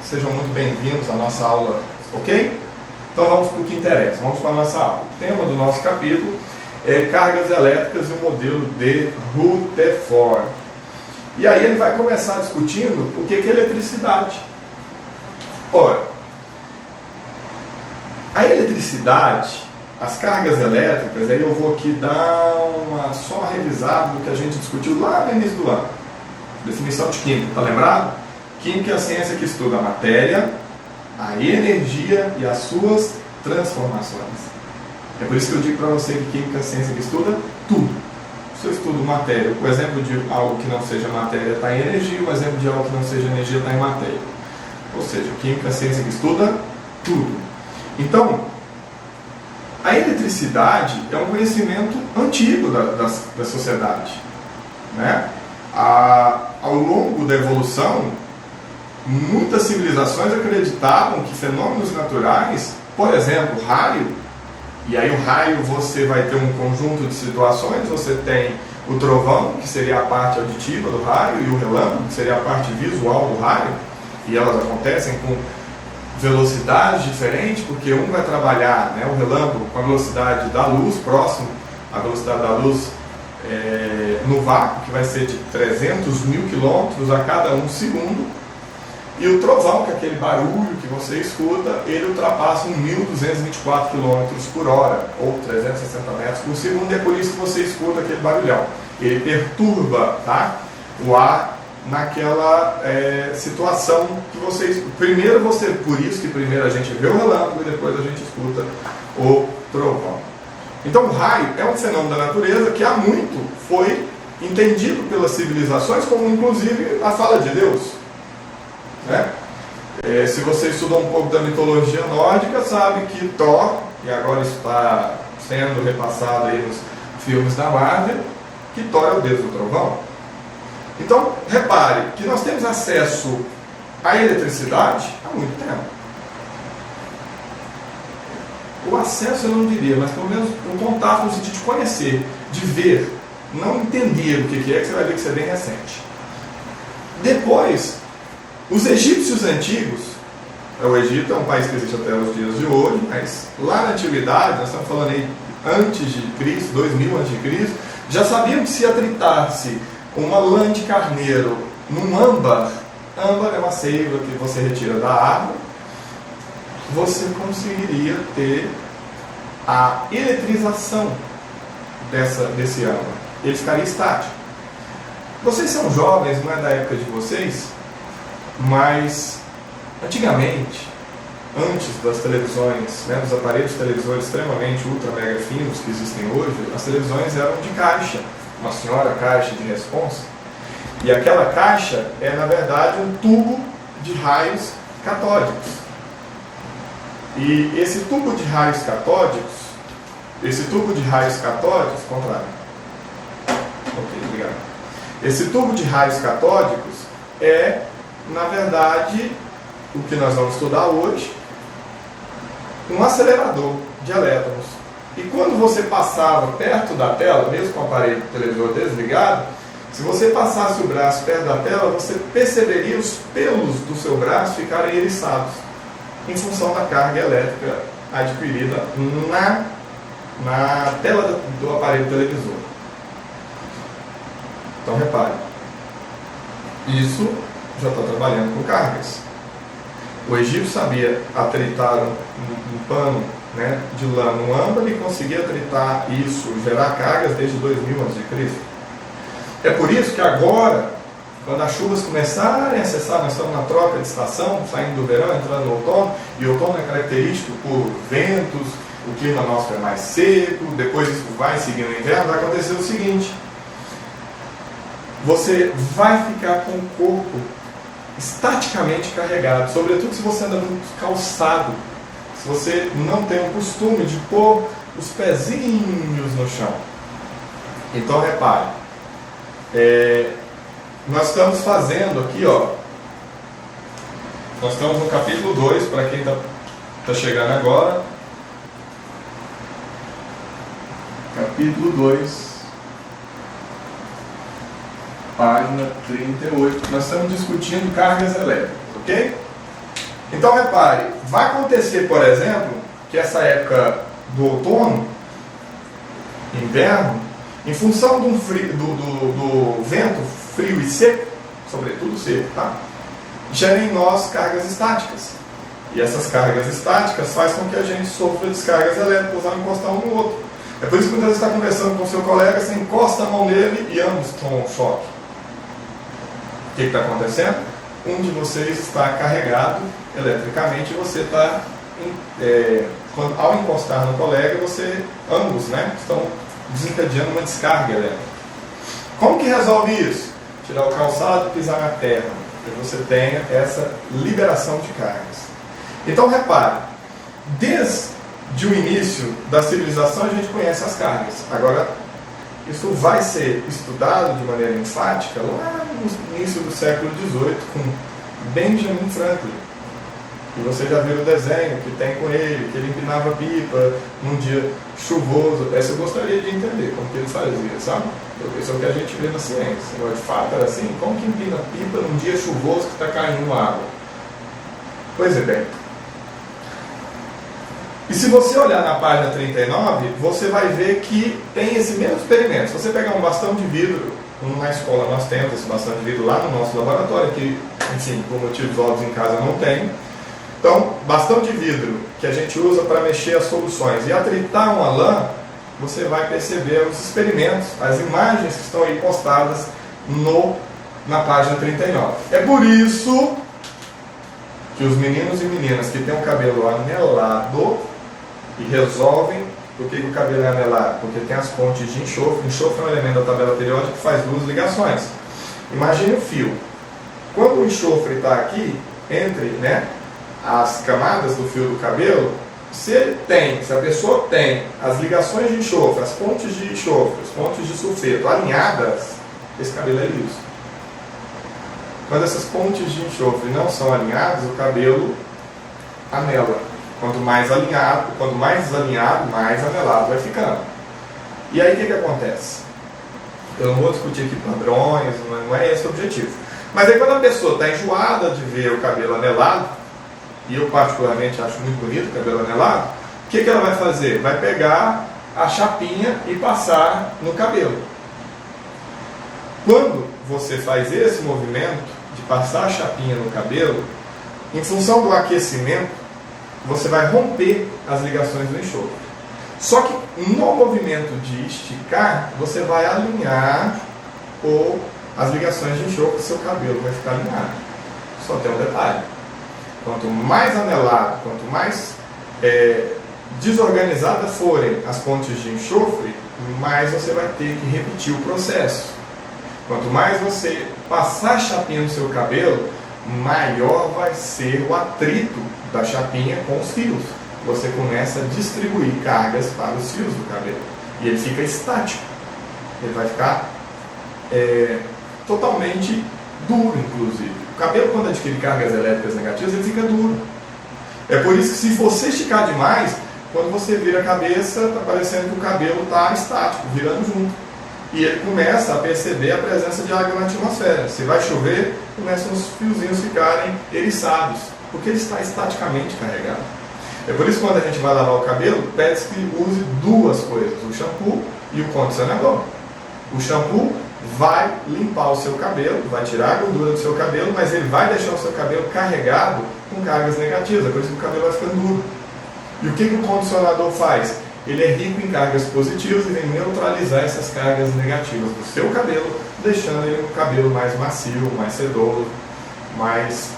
Sejam muito bem-vindos à nossa aula, ok? Então vamos para o que interessa, vamos para a nossa aula. O tema do nosso capítulo é cargas elétricas e o modelo de Rutherford. E aí ele vai começar discutindo o que é eletricidade. Ora, a eletricidade, as cargas elétricas, aí eu vou aqui dar só uma revisada do que a gente discutiu lá no início do ano. Definição de química, tá lembrado? Química é a ciência que estuda a matéria, a energia e as suas transformações. É por isso que eu digo para você que química é a ciência que estuda tudo. Se eu estudo matéria, o exemplo de algo que não seja matéria está em energia, o exemplo de algo que não seja energia está em matéria. Ou seja, química é a ciência que estuda tudo. Então, a eletricidade é um conhecimento antigo da sociedade, né? Ao longo da evolução, muitas civilizações acreditavam que fenômenos naturais, por exemplo, raio, e aí o raio você vai ter um conjunto de situações, você tem o trovão, que seria a parte auditiva do raio, e o relâmpago, que seria a parte visual do raio, e elas acontecem com velocidades diferentes, porque um vai trabalhar, né, o relâmpago com a velocidade da luz, próximo à velocidade da luz no vácuo, que vai ser de 300 mil quilômetros a cada segundo, e o trovão, que é aquele barulho que você escuta, ele ultrapassa 1.224 km por hora, ou 360 metros por segundo, e é por isso que você escuta aquele barulhão. Ele perturba, tá, o ar naquela situação que você escuta. Por isso que primeiro a gente vê o relâmpago e depois a gente escuta o trovão. Então o raio é um fenômeno da natureza que há muito foi entendido pelas civilizações como inclusive a fala de Deus, né? Se você estudou um pouco da mitologia nórdica, sabe que Thor, e agora está sendo repassado aí nos filmes da Marvel, que Thor é o deus do trovão. Então, repare que nós temos acesso à eletricidade há muito tempo. O acesso eu não diria, mas pelo menos um contato no sentido de conhecer, de ver, não entender o que é, que você vai ver que isso é bem recente. Depois, os egípcios antigos, o Egito é um país que existe até os dias de hoje, mas lá na antiguidade, nós estamos falando aí antes de Cristo, 2000 antes de Cristo, já sabiam que se atritasse uma lã de carneiro num âmbar é uma seiva que você retira da árvore, você conseguiria ter a eletrização desse âmbar. Ele ficaria estático. Vocês são jovens, não é da época de vocês, mas antigamente, antes das televisões, né, dos aparelhos televisores extremamente ultra mega finos que existem hoje, as televisões eram de caixa, uma senhora caixa de responsa, e aquela caixa é na verdade um tubo de raios catódicos. E esse tubo de raios catódicos, contrário. Ok, obrigado. Esse tubo de raios catódicos é, na verdade, o que nós vamos estudar hoje, um acelerador de elétrons. E quando você passava perto da tela, mesmo com o aparelho televisor desligado, se você passasse o braço perto da tela, você perceberia os pelos do seu braço ficarem eriçados, em função da carga elétrica adquirida na tela do aparelho televisor. Então repare, isso já está trabalhando com cargas. O egípcio sabia atritar um pano, né, de lã no âmbar e conseguia atritar isso, gerar cargas desde 2000 a.C. É por isso que agora, quando as chuvas começarem a cessar, nós estamos na troca de estação, saindo do verão, entrando no outono, e o outono é característico por ventos, o clima nosso é mais seco, depois isso vai seguindo o inverno, vai acontecer o seguinte: você vai ficar com o corpo estaticamente carregado, sobretudo se você anda muito calçado, se você não tem o costume de pôr os pezinhos no chão. Então repare, nós estamos fazendo aqui, nós estamos no capítulo 2, para quem está chegando agora, capítulo 2, página 38. Nós estamos discutindo cargas elétricas, ok? Então repare, vai acontecer, por exemplo, que essa época do outono, inverno, em função do vento frio e seco, sobretudo seco, tá? Gera em nós cargas estáticas. E essas cargas estáticas fazem com que a gente sofra descargas elétricas ao encostar um no outro. É por isso que quando você está conversando com o seu colega, você encosta a mão nele e ambos tomam um choque. O que está acontecendo? Um de vocês está carregado eletricamente e você está, ao encostar no colega, ambos, né, estão desencadeando uma descarga elétrica. Como que resolve isso? Tirar o calçado e pisar na terra, para que você tenha essa liberação de cargas. Então repare, desde o início da civilização a gente conhece as cargas. Agora, isso vai ser estudado de maneira enfática lá no início do século XVIII com Benjamin Franklin. E você já viu o desenho que tem com ele, que ele empinava pipa num dia chuvoso. Essa eu gostaria de entender como que ele fazia, sabe? Isso é o que a gente vê na ciência. De fato era assim, como que empina pipa num dia chuvoso que está caindo água? Pois é, bem. E se você olhar na página 39, você vai ver que tem esse mesmo experimento. Se você pegar um bastão de vidro, na escola nós temos esse bastão de vidro lá no nosso laboratório, que, enfim, por motivos óbvios em casa não tem. Então, bastão de vidro que a gente usa para mexer as soluções e atritar uma lã, você vai perceber os experimentos, as imagens que estão aí postadas na página 39. É por isso que os meninos e meninas que têm o cabelo anelado e resolvem por que o cabelo é anelado, porque tem as pontes de enxofre. Enxofre é um elemento da tabela periódica que faz duas ligações. Imagine o fio. Quando o enxofre está aqui, entre as camadas do fio do cabelo, se a pessoa tem as ligações de enxofre, as pontes de enxofre, as pontes de sulfeto alinhadas, esse cabelo é liso. Quando essas pontes de enxofre não são alinhadas, o cabelo anela. Quanto mais desalinhado, mais anelado vai ficando. E aí o que acontece? Eu não vou discutir aqui padrões, não é esse o objetivo. Mas aí quando a pessoa está enjoada de ver o cabelo anelado, e eu particularmente acho muito bonito o cabelo anelado, o que ela vai fazer? Vai pegar a chapinha e passar no cabelo. Quando você faz esse movimento de passar a chapinha no cabelo, em função do aquecimento, você vai romper as ligações do enxofre. Só que no movimento de esticar, você vai alinhar as ligações de enxofre, seu cabelo vai ficar alinhado. Só tem um detalhe. Quanto mais anelado, quanto mais desorganizadas forem as pontes de enxofre, mais você vai ter que repetir o processo. Quanto mais você passar a chapinha no seu cabelo, maior vai ser o atrito da chapinha com os fios. Você começa a distribuir cargas para os fios do cabelo. E ele fica estático. Ele vai ficar totalmente duro, inclusive. O cabelo, quando adquire cargas elétricas negativas, ele fica duro. É por isso que se você esticar demais, quando você vira a cabeça, está parecendo que o cabelo está estático, virando junto. E ele começa a perceber a presença de água na atmosfera. Se vai chover, começam os fiozinhos ficarem eriçados, porque ele está estaticamente carregado. É por isso que quando a gente vai lavar o cabelo, pede-se que use duas coisas, o shampoo e o condicionador. O shampoo vai limpar o seu cabelo, vai tirar a gordura do seu cabelo, mas ele vai deixar o seu cabelo carregado com cargas negativas, é por isso que o cabelo vai ficando duro. E o que o condicionador faz? Ele é rico em cargas positivas e vem neutralizar essas cargas negativas do seu cabelo, deixando ele um cabelo mais macio, mais sedoso, mais,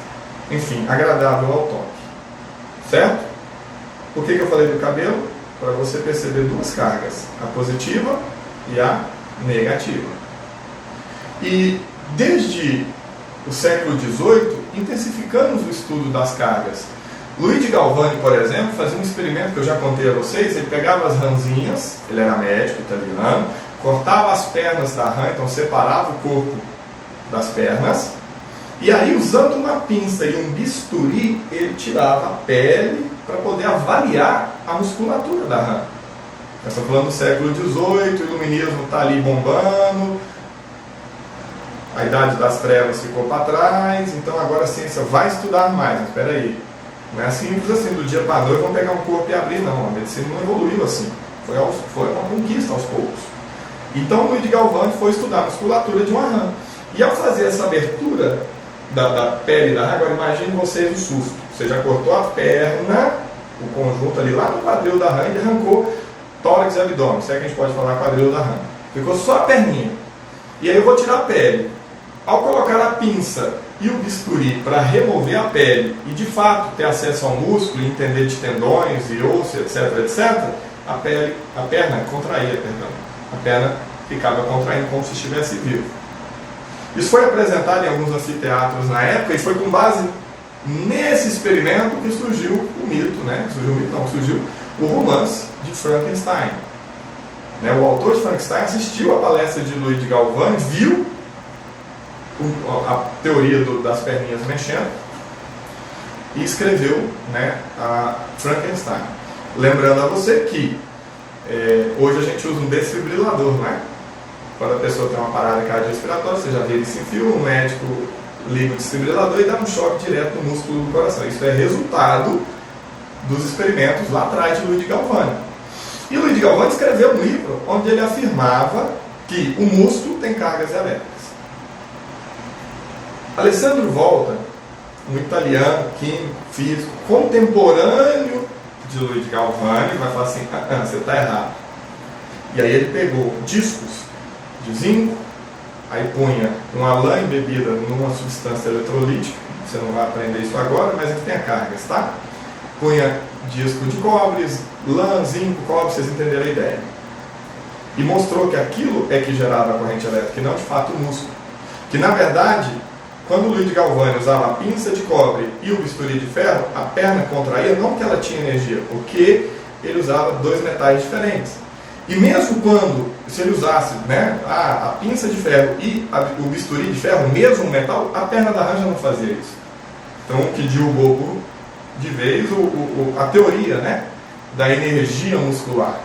enfim, agradável ao toque. Certo? Por que eu falei do cabelo? Para você perceber duas cargas, a positiva e a negativa. E desde o século XVIII, intensificamos o estudo das cargas. Luigi Galvani, por exemplo, fazia um experimento que eu já contei a vocês. Ele pegava as rãzinhas, ele era médico italiano, cortava as pernas da rã, então separava o corpo das pernas, e aí, usando uma pinça e um bisturi, ele tirava a pele para poder avaliar a musculatura da rã. Nós estamos falando do século XVIII, o iluminismo está ali bombando, a idade das trevas ficou para trás, então agora a ciência vai estudar mais. Mas espera aí, Não é simples assim, do dia para a noite vamos pegar um corpo e abrir, não. A medicina não evoluiu assim. Foi uma conquista aos poucos. Então, o Luiz de Galvani foi estudar a musculatura de uma rã. E ao fazer essa abertura da pele da rã, agora imagine vocês o susto. Você já cortou a perna, o conjunto ali lá no quadril da rã, e arrancou tórax e abdômen. Se é que a gente pode falar quadril da rã. Ficou só a perninha. E aí eu vou tirar a pele. Ao colocar a pinça e o bisturi para remover a pele e de fato ter acesso ao músculo, entender de tendões e osso, etc, etc, a perna contraía, perdão. A perna ficava contraindo como se estivesse vivo. Isso foi apresentado em alguns anfiteatros na época e foi com base nesse experimento que surgiu o mito, né? Surgiu o romance de Frankenstein. Né? O autor de Frankenstein assistiu a palestra de Luiz de Galvani, viu a teoria das perninhas mexendo e escreveu, né, a Frankenstein. Lembrando a você que hoje a gente usa um desfibrilador, né? Quando a pessoa tem uma parada cardiorrespiratória, você já vê ele se enfia, o médico liga o desfibrilador e dá um choque direto no músculo do coração. Isso é resultado dos experimentos lá atrás de Luiz de Galvani. E Luiz de Galvani escreveu um livro onde ele afirmava que o músculo tem cargas elétricas. Alessandro Volta, um italiano, químico, físico, contemporâneo de Luiz de Galvani, vai falar assim, você está errado. E aí ele pegou discos de zinco, aí punha uma lã embebida numa substância eletrolítica, você não vai aprender isso agora, mas ele tem cargas, tá? Punha disco de cobre, lã, zinco, cobre, vocês entenderam a ideia. E mostrou que aquilo é que gerava a corrente elétrica, e não de fato o músculo. Que na verdade, quando o Luiz de Galvani usava a pinça de cobre e o bisturi de ferro, a perna contraía, não que ela tinha energia, porque ele usava dois metais diferentes. E mesmo quando, se ele usasse, né, a pinça de ferro e o bisturi de ferro, mesmo metal, a perna da rã já não fazia isso. Então, o que derrubou de vez a teoria, né, da energia muscular.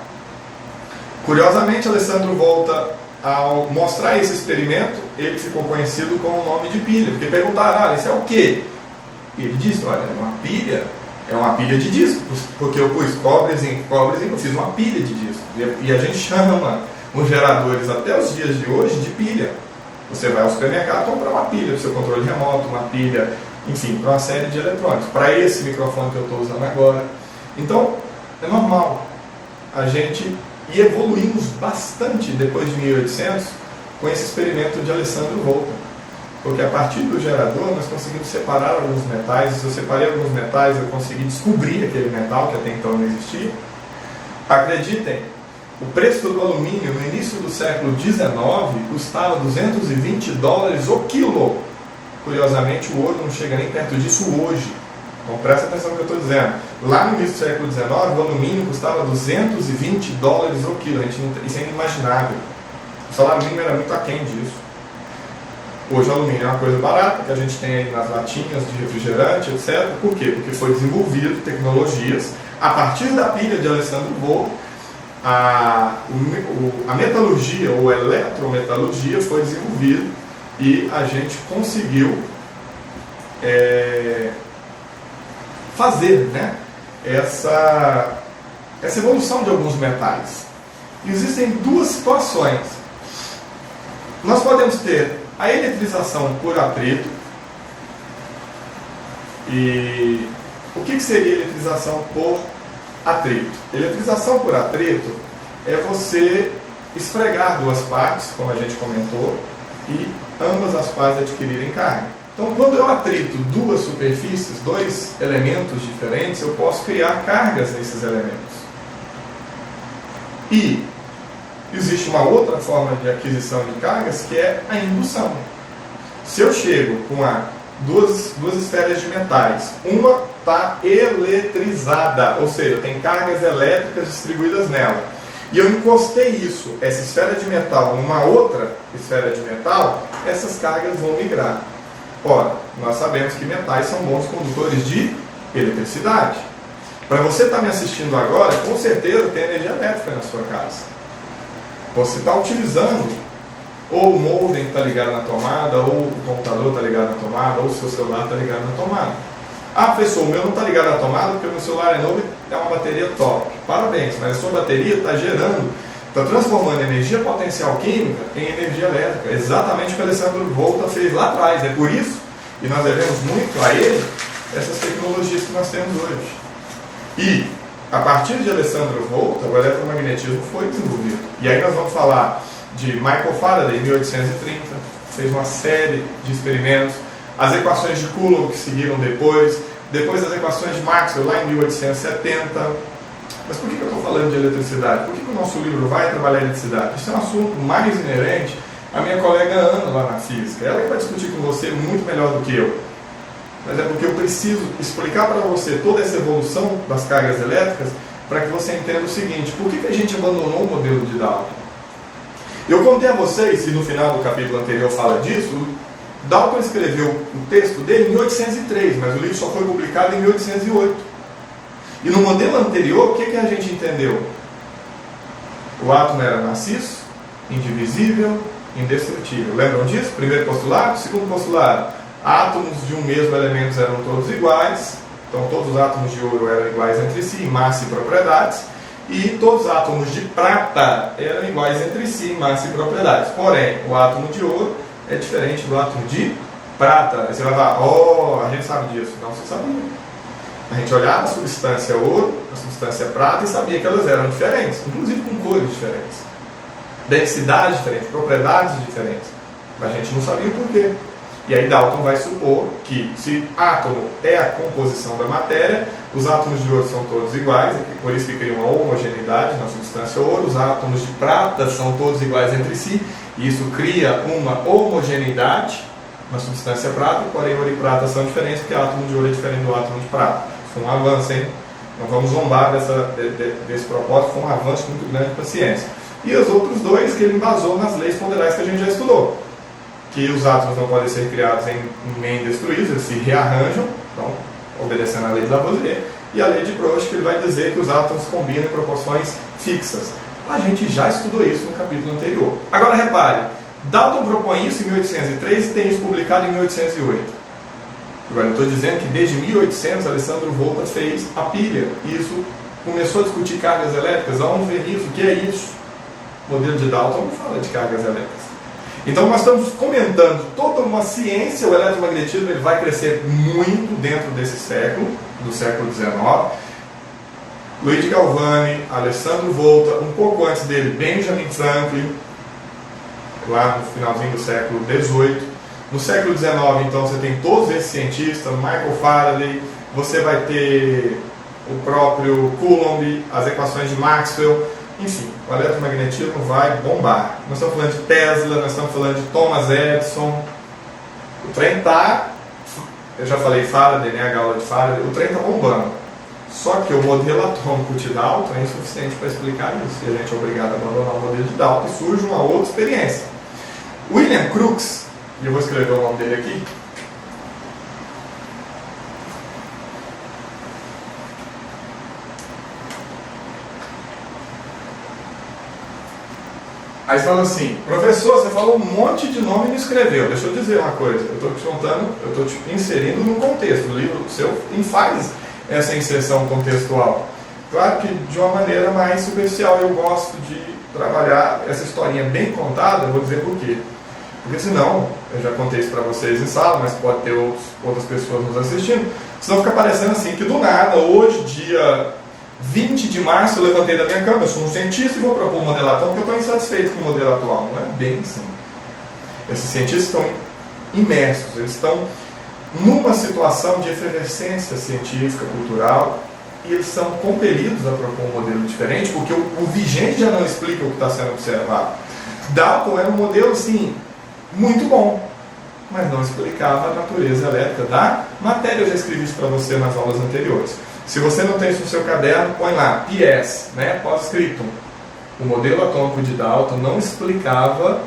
Curiosamente, Alessandro Volta, ao mostrar esse experimento, ele ficou conhecido com o nome de pilha, porque perguntaram, isso é o quê? E ele disse, olha, é uma pilha de discos, porque eu pus cobre, zinco, eu fiz uma pilha de discos. E a gente chama os geradores até os dias de hoje de pilha. Você vai ao supermercado comprar uma pilha para o seu controle remoto, uma pilha, enfim, para uma série de eletrônicos. Para esse microfone que eu estou usando agora. Então, é normal. A gente evoluímos bastante depois de 1800 com esse experimento de Alessandro Volta. Porque a partir do gerador nós conseguimos separar alguns metais. Se eu separei alguns metais, eu consegui descobrir aquele metal que até então não existia. Acreditem, o preço do alumínio no início do século XIX custava $220 o quilo. Curiosamente, o ouro não chega nem perto disso hoje. Então presta atenção no que eu estou dizendo. Lá no início do século XIX, o alumínio custava $220 o quilo. Isso é inimaginável. O salário mínimo era muito aquém disso. Hoje o alumínio é uma coisa barata, que a gente tem aí nas latinhas de refrigerante, etc. Por quê? Porque foi desenvolvido tecnologias. A partir da pilha de Alessandro Volta, a metalurgia ou eletrometalurgia foi desenvolvida e a gente conseguiu fazer, né, essa evolução de alguns metais. E existem duas situações. Nós podemos ter a eletrização por atrito. E o que seria eletrização por atrito? Eletrização por atrito é você esfregar duas partes, como a gente comentou, e ambas as partes adquirirem carga. Então, quando eu atrito duas superfícies, dois elementos diferentes, eu posso criar cargas nesses elementos. E existe uma outra forma de aquisição de cargas, que é a indução. Se eu chego com duas esferas de metais, uma está eletrizada, ou seja, tem cargas elétricas distribuídas nela, e eu encostei essa esfera de metal, numa outra esfera de metal, essas cargas vão migrar. Ora, nós sabemos que metais são bons condutores de eletricidade. Para você estar me assistindo agora, com certeza tem energia elétrica na sua casa. Você está utilizando, ou o modem está ligado na tomada, ou o computador está ligado na tomada, ou o seu celular está ligado na tomada. Ah, professor, o meu não está ligado à tomada porque o meu celular é novo e é uma bateria top. Parabéns, mas a sua bateria está gerando, está transformando energia potencial química em energia elétrica. Exatamente o que o Alessandro Volta fez lá atrás. É por isso, e nós devemos muito a ele, essas tecnologias que nós temos hoje. E, a partir de Alessandro Volta, o eletromagnetismo foi desenvolvido. E aí nós vamos falar de Michael Faraday, em 1830, fez uma série de experimentos, as equações de Coulomb que seguiram depois as equações de Maxwell lá em 1870. Mas por que eu estou falando de eletricidade? Por que o nosso livro vai trabalhar eletricidade? Isso é um assunto mais inerente à minha colega Ana lá na física. Ela que vai discutir com você muito melhor do que eu. Mas é porque eu preciso explicar para você toda essa evolução das cargas elétricas para que você entenda o seguinte: por que a gente abandonou o modelo de Dalton? Eu contei a vocês, e no final do capítulo anterior fala disso, Dalton escreveu o texto dele em 1803, mas o livro só foi publicado em 1808. E no modelo anterior, o que a gente entendeu? O átomo era maciço, indivisível, indestrutível. Lembram disso? Primeiro postulado. Segundo postulado, átomos de um mesmo elemento eram todos iguais. Então todos os átomos de ouro eram iguais entre si, em massa e propriedades. E todos os átomos de prata eram iguais entre si, em massa e propriedades. Porém, o átomo de ouro é diferente do átomo de prata. Aí você vai falar, a gente sabe disso. Não, você sabia. A gente olhava a substância ouro, a substância prata e sabia que elas eram diferentes, inclusive com cores diferentes, densidades diferentes, propriedades diferentes. Mas a gente não sabia o porquê. E aí Dalton vai supor que se átomo é a composição da matéria, os átomos de ouro são todos iguais, por isso que cria uma homogeneidade na substância ouro, os átomos de prata são todos iguais entre si, e isso cria uma homogeneidade na substância prata, porém ouro e prata são diferentes, porque o átomo de ouro é diferente do átomo de prata. Foi um avanço, hein? Não vamos zombar desse propósito, foi um avanço muito grande para a ciência. E os outros dois que ele embasou nas leis ponderais que a gente já estudou. Que os átomos não podem ser criados em nem destruídos, eles se rearranjam, então, obedecendo a lei de Lavoisier, e a lei de Proust, que ele vai dizer que os átomos combinam em proporções fixas. A gente já estudou isso no capítulo anterior. Agora repare, Dalton propõe isso em 1803 e tem isso publicado em 1808. Agora eu estou dizendo que desde 1800 Alessandro Volta fez a pilha, e isso começou a discutir cargas elétricas. Aonde vem isso? O que é isso? O modelo de Dalton não fala de cargas elétricas. Então nós estamos comentando toda uma ciência. O eletromagnetismo ele vai crescer muito dentro desse século, do século XIX. Luigi Galvani, Alessandro Volta, um pouco antes dele Benjamin Franklin, lá no finalzinho do século XVIII. No século XIX, então, você tem todos esses cientistas, Michael Faraday, você vai ter o próprio Coulomb, as equações de Maxwell. Enfim, o eletromagnetismo vai bombar. Nós estamos falando de Tesla, nós estamos falando de Thomas Edison. O trem está, eu já falei Faraday, né, a gaula de Faraday, o trem está bombando. Só que o modelo atômico de Dalton é insuficiente para explicar isso. E a gente é obrigado a abandonar o modelo de Dalton e surge uma outra experiência. William Crookes, e eu vou escrever o nome dele aqui. Aí você falou assim, professor, você falou um monte de nome e não escreveu. Deixa eu dizer uma coisa, eu estou te contando, eu estou te inserindo no contexto. O livro seu faz essa inserção contextual. Claro que de uma maneira mais superficial. Eu gosto de trabalhar essa historinha bem contada, eu vou dizer por quê. Porque senão, eu já contei isso para vocês em sala, mas pode ter outras pessoas nos assistindo, senão fica parecendo assim, que do nada, hoje, dia 20 de março, eu levantei da minha cama, eu sou um cientista e vou propor um modelo atual, porque eu estou insatisfeito com o modelo atual. Não é bem assim. Esses cientistas estão imersos, eles estão numa situação de efervescência científica, cultural, e eles são compelidos a propor um modelo diferente, porque o vigente já não explica o que está sendo observado. Dalton era um modelo, assim, muito bom, mas não explicava a natureza elétrica da matéria. Eu já escrevi isso para você nas aulas anteriores. Se você não tem isso no seu caderno, põe lá, PS, né, pós-scriptum. O modelo atômico de Dalton não explicava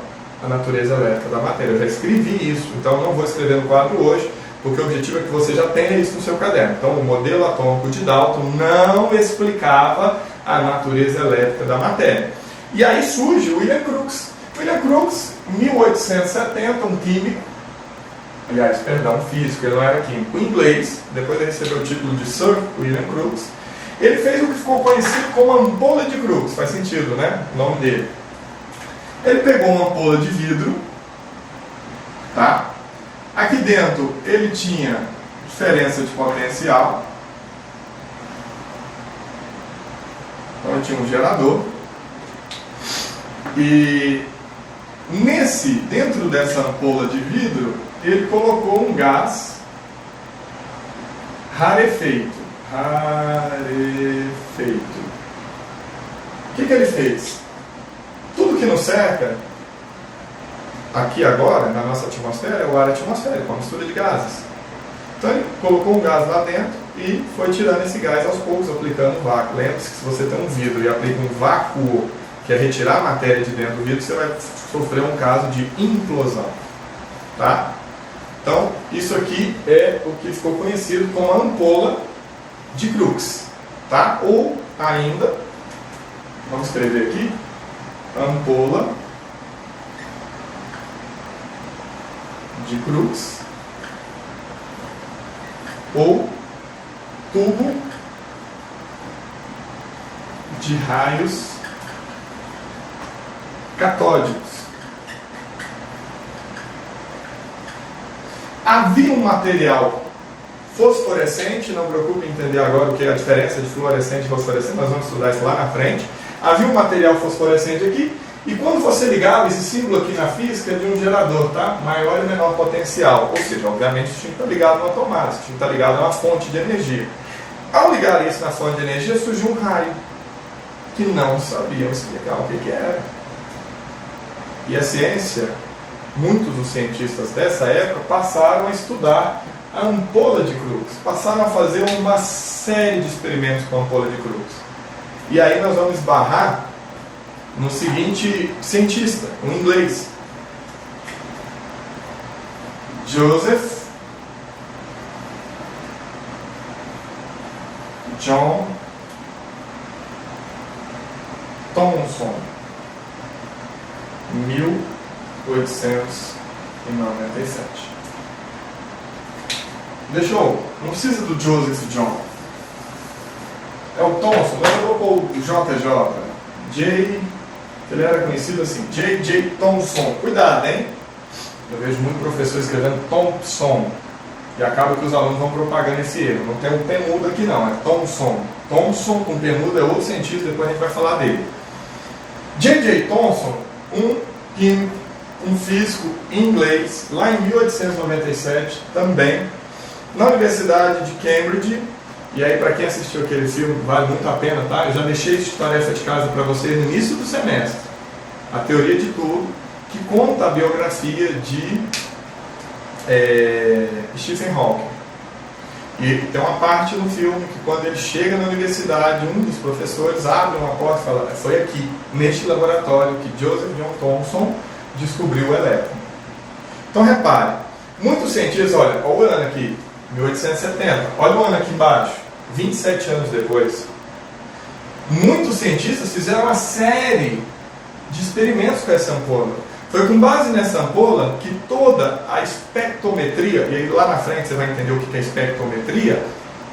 a natureza elétrica da matéria. Eu já escrevi isso, então não vou escrever no quadro hoje, porque o objetivo é que você já tenha isso no seu caderno. Então, o modelo atômico de Dalton não explicava a natureza elétrica da matéria. E aí surge o William Crookes. William Crookes, 1870, um químico, Aliás, perdão, físico, ele não era químico. Inglês, depois ele recebeu o título de Sir William Crookes. Ele fez o que ficou conhecido como ampola de Crookes, faz sentido, né? O nome dele. Ele pegou uma ampola de vidro, tá? Aqui dentro ele tinha diferença de potencial. Então ele tinha um gerador. E dentro dessa ampola de vidro, ele colocou um gás rarefeito. O que ele fez? Tudo que nos cerca, aqui agora, na nossa atmosfera, é o ar atmosférico, uma mistura de gases. Então ele colocou um gás lá dentro e foi tirando esse gás aos poucos, aplicando vácuo. Lembre-se que se você tem um vidro e aplica um vácuo, que é retirar a matéria de dentro do vidro, você vai sofrer um caso de implosão. Tá? Então, isso aqui é o que ficou conhecido como a ampola de Crookes. Tá? Ou ainda, vamos escrever aqui, ampola de Crookes, ou tubo de raios catódicos. Havia um material fosforescente, não preocupe em entender agora o que é a diferença de fluorescente e fosforescente, nós vamos estudar isso lá na frente. Havia um material fosforescente aqui, e quando você ligava, esse símbolo aqui na física é de um gerador, tá? Maior e menor potencial, ou seja, obviamente isso tinha que estar ligado a uma tomada, isso tinha que estar ligado a uma fonte de energia. Ao ligar isso na fonte de energia, surgiu um raio, que não sabiam explicar o que era. E a ciência, muitos dos cientistas dessa época passaram a estudar a ampola de Crookes, passaram a fazer uma série de experimentos com a ampola de Crookes. E aí nós vamos esbarrar no seguinte cientista, um inglês, Joseph John Thomson, 1897. Não precisa do Joseph John. É o Thomson, mas eu vou pôr o JJ. Ele era conhecido assim, J.J. Thomson. Cuidado, hein? Eu vejo muito professor escrevendo Thompson. E acaba que os alunos vão propagando esse erro. Não tem um P mudo aqui não, é Thomson. Thomson com P mudo é outro cientista, depois a gente vai falar dele. J.J. Thomson, um químico, um físico inglês, lá em 1897, também, na Universidade de Cambridge. E aí, para quem assistiu aquele filme, vale muito a pena, tá? Eu já deixei de tarefa de casa para vocês no início do semestre. A Teoria de Tudo, que conta a biografia de Stephen Hawking. E tem uma parte no filme que, quando ele chega na universidade, um dos professores abre uma porta e fala: foi aqui, neste laboratório, que Joseph John Thomson descobriu o elétron. Então, repare, muitos cientistas, olha o ano aqui, 1870, olha o ano aqui embaixo, 27 anos depois. Muitos cientistas fizeram uma série de experimentos com essa ampola. Foi com base nessa ampola que toda a espectrometria, e aí lá na frente você vai entender o que é espectrometria,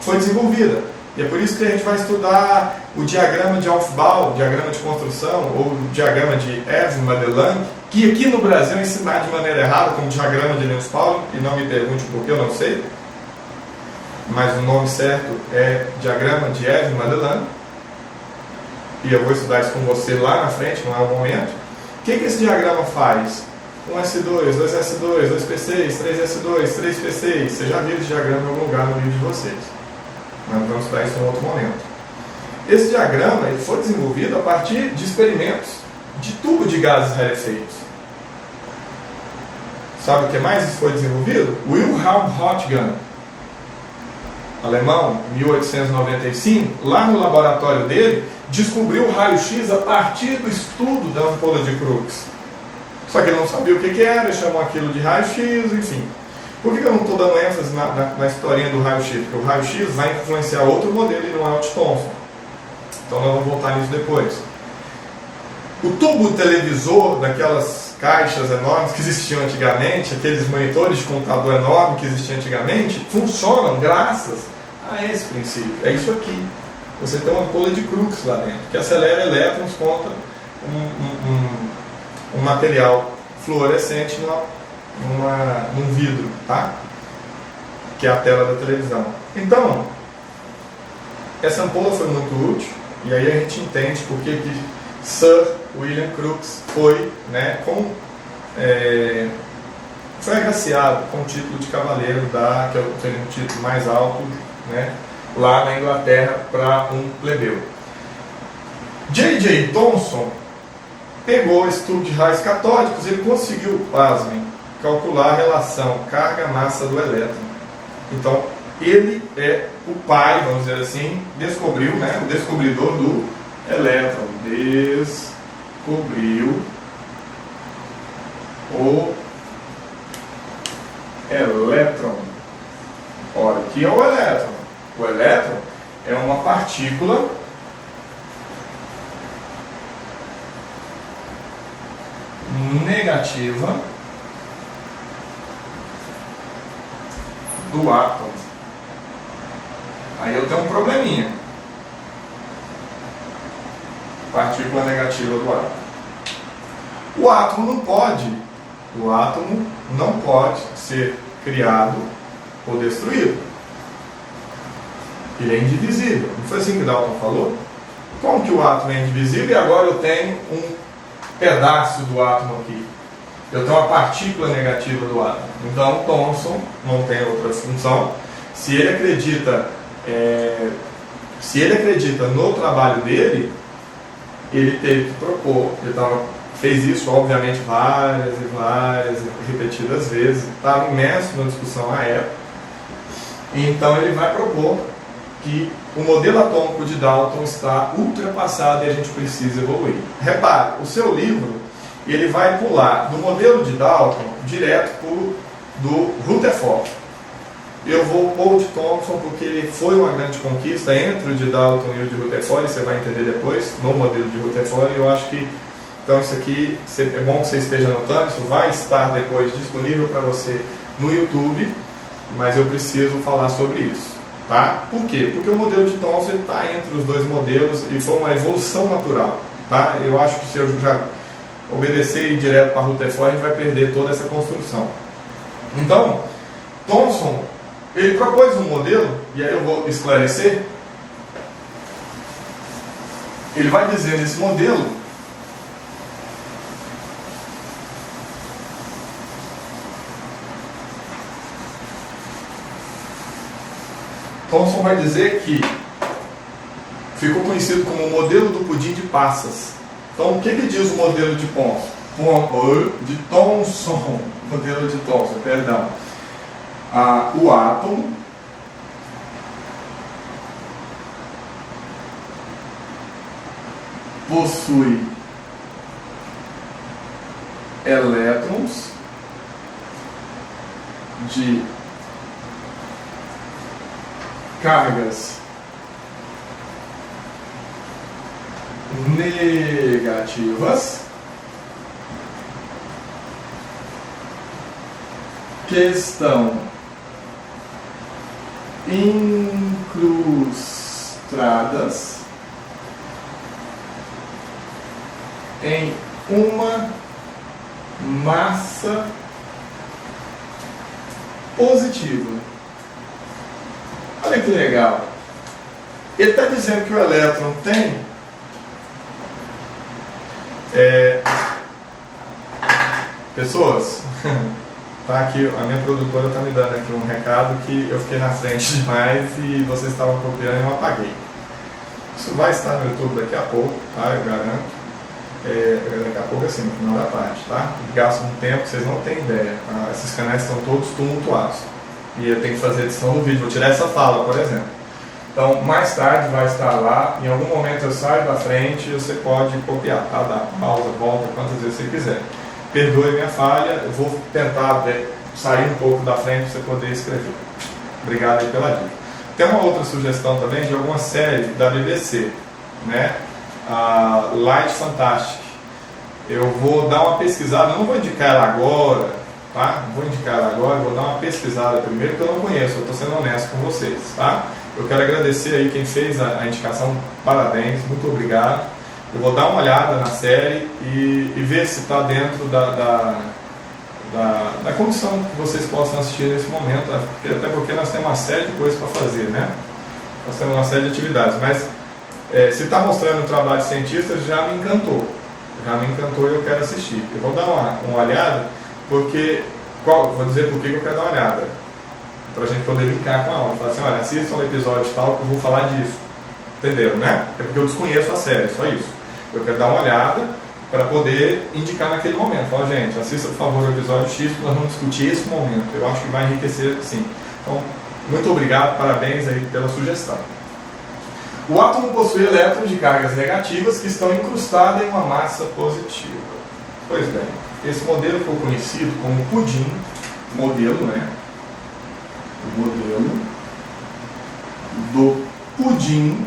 foi desenvolvida. E é por isso que a gente vai estudar o diagrama de Aufbau, o diagrama de construção, ou o diagrama de Evans-Madelung, que aqui no Brasil é ensinado de maneira errada como diagrama de Linus Pauling, e não me pergunte por que, eu não sei. Mas o nome certo é diagrama de Evans-Madelung, e eu vou estudar isso com você lá na frente, não é o momento. O que esse diagrama faz? 1S2, 2S2, 2P6, 3S2, 3P6. Você já viu esse diagrama em algum lugar no livro de vocês, mas vamos estudar isso em outro momento. Esse diagrama ele foi desenvolvido a partir de experimentos de tubo de gases rarefeitos. Sabe o que mais foi desenvolvido? Wilhelm Röntgen, alemão, 1895, lá no laboratório dele, descobriu o raio-x a partir do estudo da ampola de Crookes. Só que ele não sabia o que era, chamou aquilo de raio-x, enfim. Por que eu não estou dando ênfase na historinha do raio-x? Porque o raio-x vai influenciar outro modelo e não é o de Thomson. Então nós vamos voltar nisso depois. O tubo televisor daquelas caixas enormes que existiam antigamente, aqueles monitores de computador enormes que existiam antigamente, funcionam graças a esse princípio. É isso aqui. Você tem uma ampola de Crookes lá dentro, que acelera elétrons contra um material fluorescente num vidro, tá? Que é a tela da televisão. Então, essa ampola foi muito útil, e aí a gente entende por que Sir William Crookes foi, né, foi agraciado com o título de cavaleiro que é o título mais alto, né, lá na Inglaterra para um plebeu. J.J. Thomson pegou esse tubo de raios catódicos e ele conseguiu, pasmem, calcular a relação carga-massa do elétron. Então, ele é o pai, vamos dizer assim, descobriu, né, o descobridor do elétron. Descobriu o elétron. Olha, aqui é o elétron. O elétron é uma partícula negativa do átomo. Aí eu tenho um probleminha. Partícula negativa do átomo. O átomo não pode ser criado ou destruído. Ele é indivisível. Não foi assim que Dalton falou? Como que o átomo é indivisível e agora eu tenho um pedaço do átomo aqui? Eu tenho uma partícula negativa do átomo. Então Thomson não tem outra função. Se ele acredita no trabalho dele, ele teve que propor. Fez isso, obviamente, várias e repetidas vezes. Estava imerso na discussão à época. Então ele vai propor que o modelo atômico de Dalton está ultrapassado e a gente precisa evoluir. Repare, o seu livro ele vai pular do modelo de Dalton direto do Rutherford. Eu vou pôr o de Thomson porque ele foi uma grande conquista entre o de Dalton e o de Rutherford, você vai entender depois, no modelo de Rutherford, e eu acho que então isso aqui é bom que você esteja anotando, isso vai estar depois disponível para você no YouTube, mas eu preciso falar sobre isso. Tá? Por quê? Porque o modelo de Thomson está entre os dois modelos e foi uma evolução natural. Tá? Eu acho que se eu já obedecer e ir direto para Rutherford, a gente vai perder toda essa construção. Então, Thomson, ele propôs um modelo, e aí eu vou esclarecer. Ele vai dizer nesse modelo Thomson vai dizer que ficou conhecido como o modelo do pudim de passas. Então, o que diz o modelo de Thomson? Modelo de Thomson, perdão. O átomo possui elétrons de cargas negativas que estão incrustadas em uma massa positiva. Olha que legal. Ele está dizendo que o elétron tem pessoas, tá aqui, a minha produtora está me dando aqui um recado que eu fiquei na frente demais e vocês estavam copiando e eu apaguei. Isso vai estar no YouTube daqui a pouco, tá? Eu garanto. Daqui a pouco assim, no final da tarde, tá? Gasto um tempo que vocês não têm ideia. Tá? Esses canais estão todos tumultuados. E eu tenho que fazer edição do vídeo. Vou tirar essa fala, por exemplo. Então, mais tarde vai estar lá. Em algum momento eu saio da frente e você pode copiar, tá? Dá pausa, volta, quantas vezes você quiser. Perdoe minha falha. Eu vou tentar sair um pouco da frente para você poder escrever. Obrigado aí pela dica. Tem uma outra sugestão também de alguma série da BBC, né? Light Fantastic. eu vou dar uma pesquisada, eu não vou indicar ela agora, tá? Não vou indicar ela agora, eu vou dar uma pesquisada primeiro, porque eu não conheço, eu estou sendo honesto com vocês, tá? Eu quero agradecer aí quem fez a indicação, parabéns, muito obrigado. Eu vou dar uma olhada na série e ver se está dentro da condição que vocês possam assistir nesse momento, até porque nós temos uma série de coisas para fazer, né? Nós temos uma série de atividades, mas se está mostrando o trabalho de cientistas, já me encantou e eu quero assistir. Eu vou dar uma olhada, porque, vou dizer por que eu quero dar uma olhada, para a gente poder brincar com a aula, falar assim, olha, assistam o episódio tal que eu vou falar disso, entenderam, né? É porque eu desconheço a série, só isso. Eu quero dar uma olhada para poder indicar naquele momento. Fala, gente, assista por favor o episódio X, porque nós vamos discutir esse momento. Eu acho que vai enriquecer sim. Então, muito obrigado, parabéns aí pela sugestão. O átomo possui elétrons de cargas negativas que estão incrustados em uma massa positiva. Pois bem, esse modelo foi conhecido como pudim, modelo, né? O modelo do pudim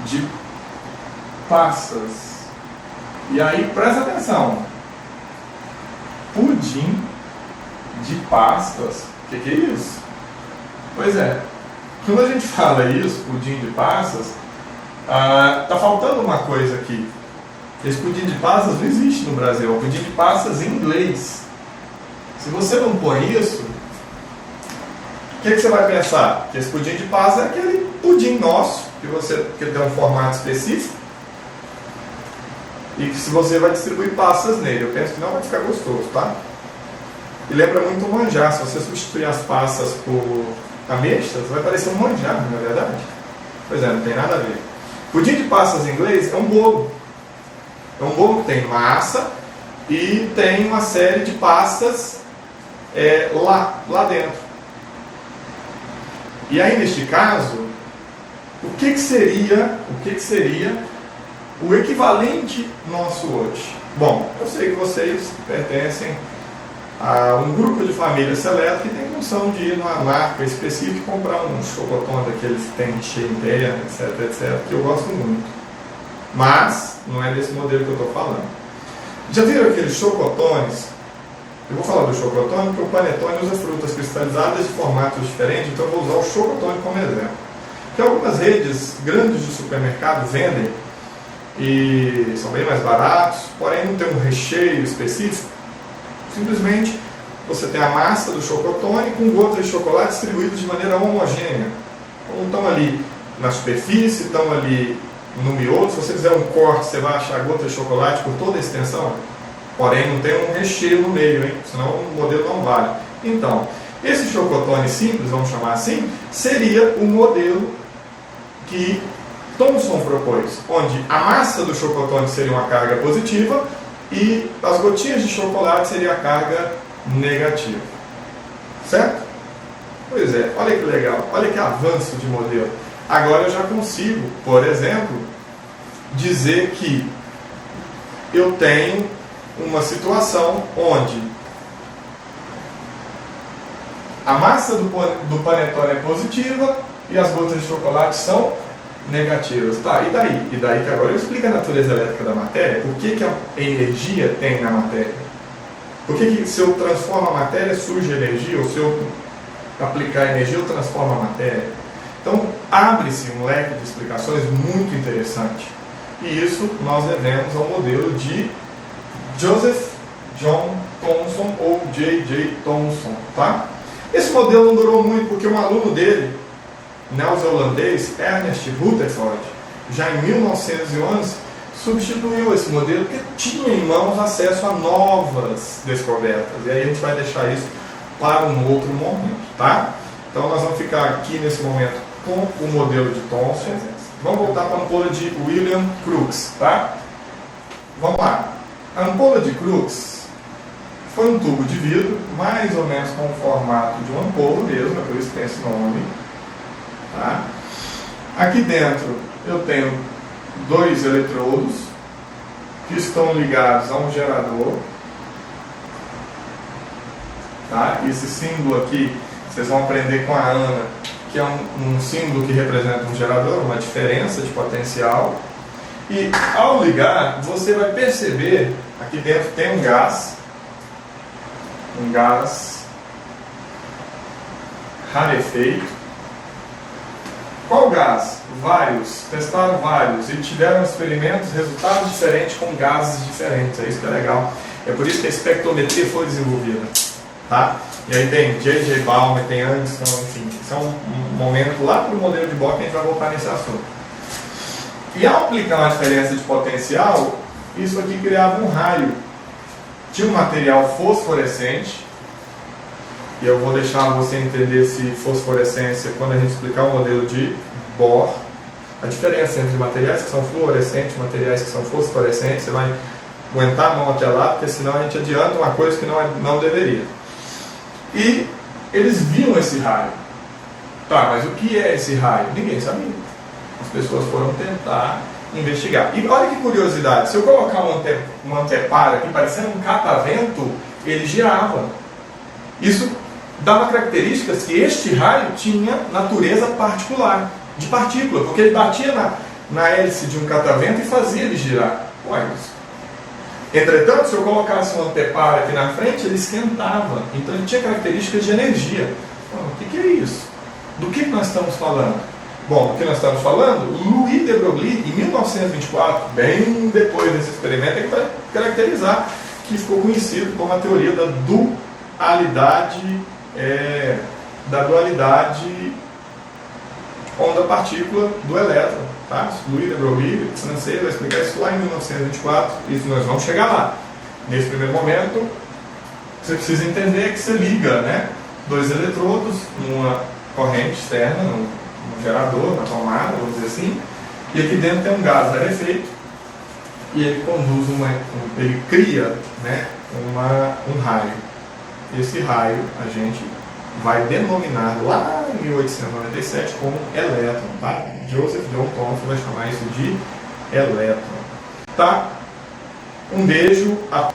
de passas. E aí, presta atenção. Pudim de pastas. O que é isso? Pois é. Quando a gente fala isso, pudim de passas, tá faltando uma coisa aqui. Esse pudim de passas não existe no Brasil. É o pudim de passas em inglês. Se você não põe isso, o que você vai pensar? Que esse pudim de passas é aquele pudim nosso, que tem um formato específico, e que se você vai distribuir passas nele, eu penso que não vai ficar gostoso, tá? E lembra muito o manjar. Se você substituir as passas por ameixas, vai parecer um manjar, não é verdade? Pois é, não tem nada a ver. Pudim de passas em inglês é um bolo. É um bolo que tem massa e tem uma série de passas lá dentro. E aí, neste caso, o que seria o equivalente nosso hoje? Bom, eu sei que vocês pertencem a um grupo de família seleto que tem condição de ir numa marca específica e comprar um chocotone daqueles que tem cheia interna, etc, que eu gosto muito. Mas não é desse modelo que eu estou falando. Já viram aqueles chocotones? Eu vou falar do chocotone porque o panetone usa frutas cristalizadas de formatos diferentes, então eu vou usar o chocotone como exemplo. Que algumas redes grandes de supermercado vendem e são bem mais baratos, porém não tem um recheio específico. Simplesmente você tem a massa do chocotone com gotas de chocolate distribuídas de maneira homogênea. Então estão ali na superfície, estão ali no miolo. Se você fizer um corte, você vai achar gotas de chocolate por toda a extensão. Porém, não tem um recheio no meio, hein? Senão o modelo não vale. Então, esse chocotone simples, vamos chamar assim, seria o modelo que Thomson propôs, onde a massa do chocotone seria uma carga positiva e as gotinhas de chocolate seria a carga negativa. Certo? Pois é, olha que legal, olha que avanço de modelo. Agora eu já consigo, por exemplo, dizer que eu tenho uma situação onde a massa do panetone é positiva e as gotas de chocolate são negativas. Tá, e daí? E daí que agora eu explico a natureza elétrica da matéria, o que a energia tem na matéria. Por que se eu transformo a matéria surge energia, ou se eu aplicar energia eu transformo a matéria? Então abre-se um leque de explicações muito interessante. E isso nós devemos ao modelo de Joseph John Thomson ou J.J. Thomson, tá? Esse modelo não durou muito porque um aluno dele, neozelandês Ernest Rutherford, já em 1911, substituiu esse modelo porque tinha em mãos acesso a novas descobertas. E aí a gente vai deixar isso para um outro momento, tá? Então nós vamos ficar aqui nesse momento com o modelo de Thomson. Vamos voltar para a ampola de William Crookes, tá? Vamos lá. A ampola de Crookes foi um tubo de vidro, mais ou menos com o formato de uma ampola mesmo, é por isso que tem esse nome. Tá? Aqui dentro eu tenho dois eletrodos que estão ligados a um gerador. Tá? Esse símbolo aqui, vocês vão aprender com a Ana, que é um símbolo que representa um gerador, uma diferença de potencial. E ao ligar, você vai perceber, aqui dentro tem um gás rarefeito. Qual gás? Vários, testaram vários e tiveram experimentos, resultados diferentes com gases diferentes. É isso que é legal. É por isso que a espectrometria foi desenvolvida. Tá? E aí tem J.J. Balmer, tem Anderson, enfim. Isso é um momento lá para o modelo de Bohr que a gente vai voltar nesse assunto. E ao aplicar uma diferença de potencial, isso aqui criava um raio. Tinha um material fosforescente, e eu vou deixar você entender esse fosforescência quando a gente explicar o modelo de Bohr. A diferença entre materiais que são fluorescentes e materiais que são fosforescentes, você vai aguentar a mão até lá, porque senão a gente adianta uma coisa que não deveria. E eles viam esse raio. Tá, mas o que é esse raio? Ninguém sabia. As pessoas foram tentar investigar. E olha que curiosidade, se eu colocar um anteparo aqui parecendo um catavento, ele girava. Isso dava características que este raio tinha natureza particular, de partícula, porque ele batia na hélice de um catavento e fazia ele girar. Ué, entretanto, se eu colocasse um anteparo aqui na frente, ele esquentava. Então ele tinha características de energia. O que é isso? Do que nós estamos falando? Bom, do que nós estamos falando? Louis de Broglie, em 1924, bem depois desse experimento, é que vai caracterizar, que ficou conhecido como a teoria da dualidade onda-partícula do elétron. Tá? Louis de Broglie, francês, vai explicar isso lá em 1924, e nós vamos chegar lá. Nesse primeiro momento, você precisa entender que você liga, né, dois eletrodos numa corrente externa, num gerador, na tomada, vamos dizer assim, e aqui dentro tem um gás rarefeito, e ele conduz ele cria, né, um raio. Esse raio a gente vai denominar lá em 1897 como elétron, tá? Joseph John Thomson vai chamar isso de elétron, tá? Um beijo a